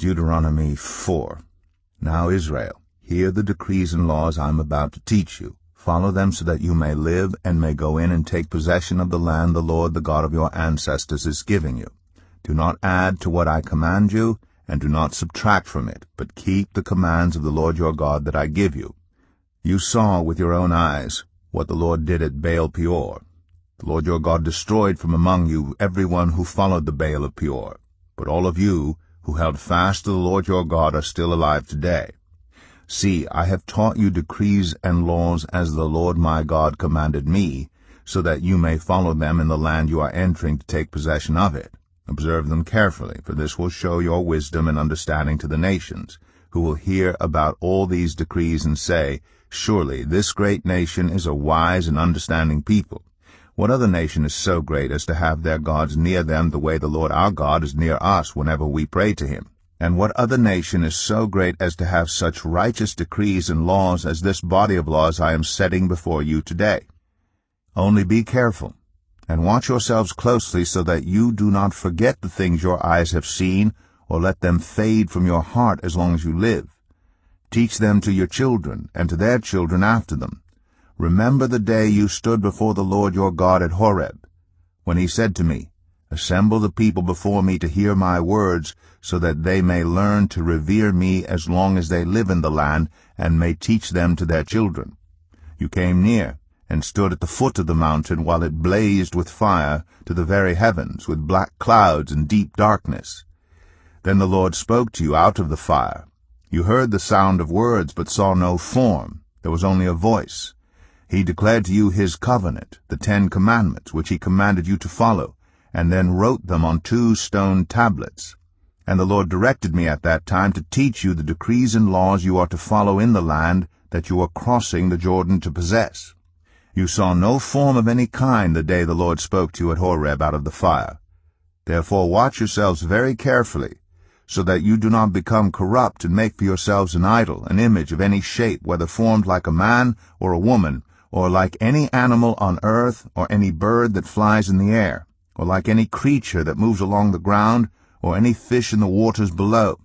Deuteronomy 4. Now Israel, hear the decrees and laws I am about to teach you. Follow them so that you may live and may go in and take possession of the land the Lord, the God of your ancestors, is giving you. Do not add to what I command you, and do not subtract from it, but keep the commands of the Lord your God that I give you. You saw with your own eyes what the Lord did at Baal Peor. The Lord your God destroyed from among you everyone who followed the Baal of Peor. But all of you who held fast to the Lord your God are still alive today. See, I have taught you decrees and laws as the Lord my God commanded me, so that you may follow them in the land you are entering to take possession of it. Observe them carefully, for this will show your wisdom and understanding to the nations, who will hear about all these decrees and say, Surely this great nation is a wise and understanding people. What other nation is so great as to have their gods near them the way the Lord our God is near us whenever we pray to him? And what other nation is so great as to have such righteous decrees and laws as this body of laws I am setting before you today? Only be careful, and watch yourselves closely so that you do not forget the things your eyes have seen, or let them fade from your heart as long as you live. Teach them to your children, and to their children after them. Remember the day you stood before the Lord your God at Horeb, when he said to me, Assemble the people before me to hear my words, so that they may learn to revere me as long as they live in the land, and may teach them to their children. You came near, and stood at the foot of the mountain while it blazed with fire to the very heavens, with black clouds and deep darkness. Then the Lord spoke to you out of the fire. You heard the sound of words, but saw no form. There was only a voice. He declared to you his covenant, the 10 Commandments, which he commanded you to follow, and then wrote them on 2 stone tablets. And the Lord directed me at that time to teach you the decrees and laws you are to follow in the land that you are crossing the Jordan to possess. You saw no form of any kind the day the Lord spoke to you at Horeb out of the fire. Therefore watch yourselves very carefully, so that you do not become corrupt and make for yourselves an idol, an image of any shape, whether formed like a man or a woman, or like any animal on earth, or any bird that flies in the air, or like any creature that moves along the ground, or any fish in the waters below.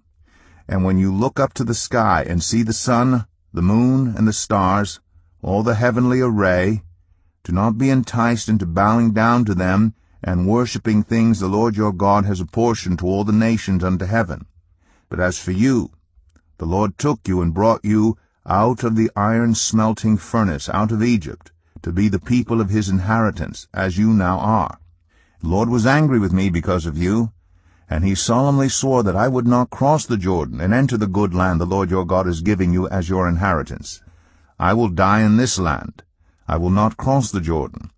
And when you look up to the sky and see the sun, the moon, and the stars, all the heavenly array, do not be enticed into bowing down to them and worshipping things the Lord your God has apportioned to all the nations under heaven. But as for you, the Lord took you and brought you out of the iron-smelting furnace, out of Egypt, to be the people of his inheritance, as you now are. The Lord was angry with me because of you, and he solemnly swore that I would not cross the Jordan and enter the good land the Lord your God is giving you as your inheritance. I will die in this land. I will not cross the Jordan.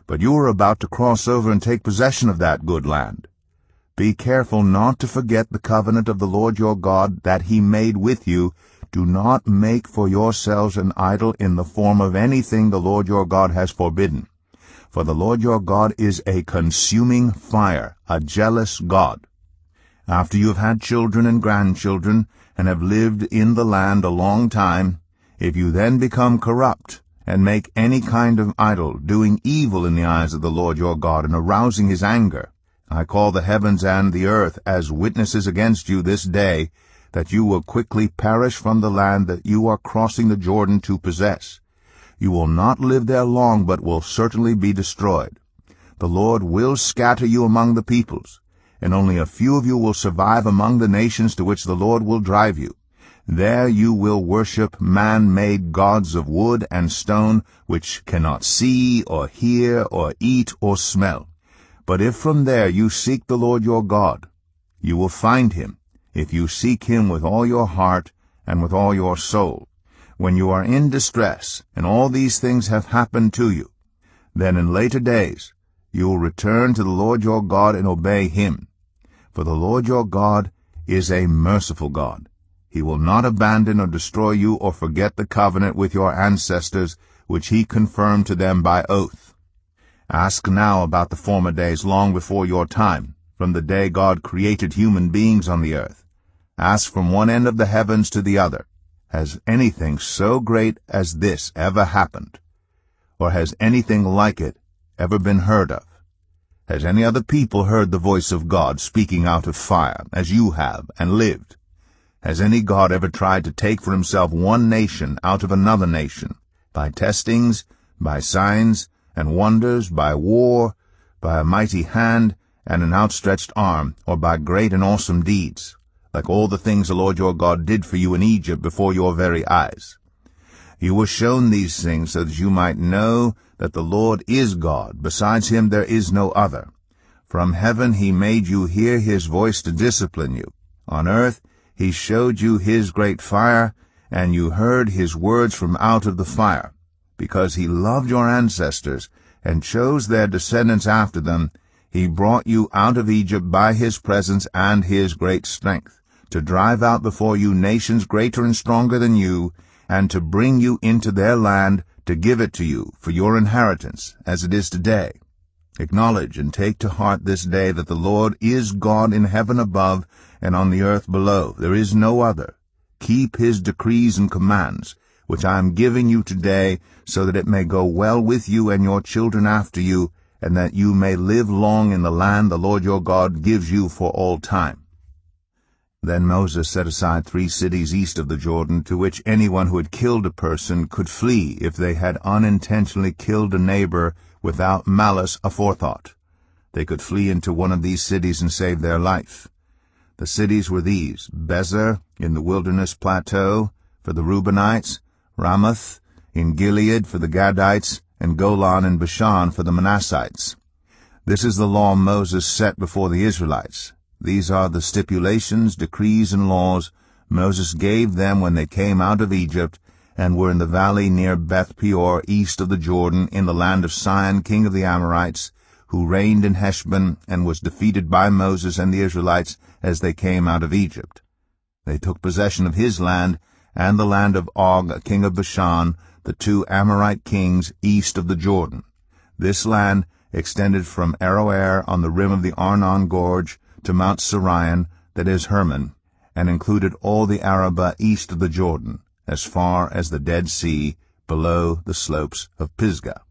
But you are about to cross over and take possession of that good land. Be careful not to forget the covenant of the Lord your God that he made with you. Do not make for yourselves an idol in the form of anything the Lord your God has forbidden. For the Lord your God is a consuming fire, a jealous God. After you have had children and grandchildren, and have lived in the land a long time, if you then become corrupt, and make any kind of idol, doing evil in the eyes of the Lord your God, and arousing his anger, I call the heavens and the earth as witnesses against you this day, that you will quickly perish from the land that you are crossing the Jordan to possess. You will not live there long, but will certainly be destroyed. The Lord will scatter you among the peoples, and only a few of you will survive among the nations to which the Lord will drive you. There you will worship man-made gods of wood and stone, which cannot see or hear or eat or smell. But if from there you seek the Lord your God, you will find him, if you seek him with all your heart and with all your soul. When you are in distress, and all these things have happened to you, then in later days you will return to the Lord your God and obey him. For the Lord your God is a merciful God. He will not abandon or destroy you or forget the covenant with your ancestors, which he confirmed to them by oath. Ask now about the former days long before your time, from the day God created human beings on the earth. Ask from one end of the heavens to the other, has anything so great as this ever happened? Or has anything like it ever been heard of? Has any other people heard the voice of God speaking out of fire, as you have, and lived? Has any God ever tried to take for himself one nation out of another nation, by testings, by signs and wonders, by war, by a mighty hand and an outstretched arm, or by great and awesome deeds, like all the things the Lord your God did for you in Egypt before your very eyes? You were shown these things so that you might know that the Lord is God. Besides him there is no other. From heaven he made you hear his voice to discipline you. On earth he showed you his great fire, and you heard his words from out of the fire. Because he loved your ancestors, and chose their descendants after them, he brought you out of Egypt by his presence and his great strength, to drive out before you nations greater and stronger than you, and to bring you into their land, to give it to you for your inheritance, as it is today. Acknowledge and take to heart this day that the Lord is God in heaven above and on the earth below. There is no other. Keep his decrees and commands, which I am giving you today, so that it may go well with you and your children after you, and that you may live long in the land the Lord your God gives you for all time. Then Moses set aside 3 cities east of the Jordan, to which anyone who had killed a person could flee if they had unintentionally killed a neighbor without malice aforethought. They could flee into one of these cities and save their life. The cities were these: Bezer in the wilderness plateau for the Reubenites, Ramoth in Gilead for the Gadites, and Golan in Bashan for the Manassites. This is the law Moses set before the Israelites. These are the stipulations, decrees, and laws Moses gave them when they came out of Egypt, and were in the valley near Beth Peor, east of the Jordan, in the land of Sihon, king of the Amorites, who reigned in Heshbon, and was defeated by Moses and the Israelites as they came out of Egypt. They took possession of his land, and the land of Og, king of Bashan, the 2 Amorite kings east of the Jordan. This land extended from Aroer on the rim of the Arnon Gorge to Mount Sirion, that is Hermon, and included all the Arabah east of the Jordan, as far as the Dead Sea, below the slopes of Pisgah.